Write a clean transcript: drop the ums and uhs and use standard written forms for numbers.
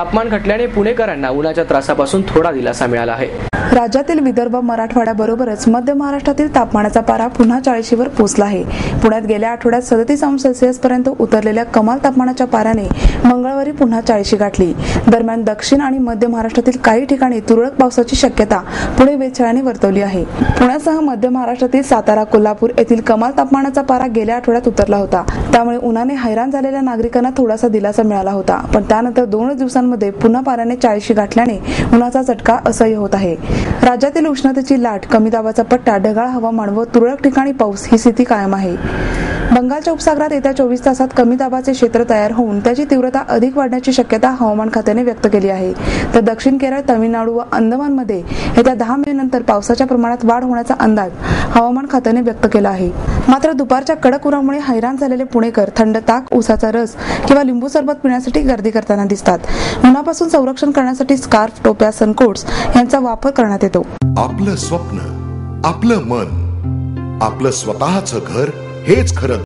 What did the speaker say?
तापमान घटल्याने पुणेकरांना उन्हाच्या त्रासापासून थोडा दिलासा मिळाला आहे। राज्यातील विदर्भ, मराठवाड्याबरोबरच मध्य महाराष्ट्रातील तापमानाचा पारा पुन्हा 40वर पोहोचला आहे। पुण्यात गेल्या आठवड्यात 37°C पर्यंत उतरलेल्या कमाल तापमानाच्या पाऱ्याने मंगळवारी पुन्हा 40 गाठली। दरम्यान दक्षिण आणि मध्य महाराष्ट्रातील काही ठिकाणी तुरळक पावसाची शक्यता पुणे वेधशाळेने वर्तवली आहे। पुण्यासह मध्य महाराष्ट्रातील सातारा, कोल्हापूर येथील कमाल तापमानाचा पारा गेल्या आठवड्यात उतरला होता। त्यामुळे उन्हाने हैराण झालेल्या नागरिकांना थोडासा दिलासा मिळाला होता, पण त्यानंतर 2 दिवसांमध्ये पुन्हा पाऱ्याने 40 गाठल्याने उन्हाचा चटका असह्य होत आहे। राज्यातील उष्णतेची लाट, कमी दाबाचा पट्टा, ढगाळ हवामान व तुरळक ठिकाणी पाऊस ही स्थिती कायम आहे। बंगालच्या उपसागरात येत्या 24 तासात कमी दाबाचे क्षेत्र तयार होऊन त्याची तीव्रता अधिक वाढण्याची शक्यता हवामान खात्याने व्यक्त केली आहे। तर दक्षिण केरळ, तामिळनाडू व अंदमानमध्ये येत्या 10 मे नंतर पावसाच्या प्रमाणात वाढ होण्याचा अंदाज हवामान खात्याने व्यक्त केला आहे। मात्र दुपारच्या कडक उन्हामुळे हैराण झालेले पुणेकर थंड ताक, उसाचा रस किंवा लिंबू सरबत पिण्यासाठी गर्दी करताना दिसतात। उन्हापासून संरक्षण करण्यासाठी स्कार्फ, टोप्या, सनकोट्स यांचा वापर करण्यात येतो। आपलं स्वप्न, आपलं मन, आपलं स्वतःचं घर हेच खरं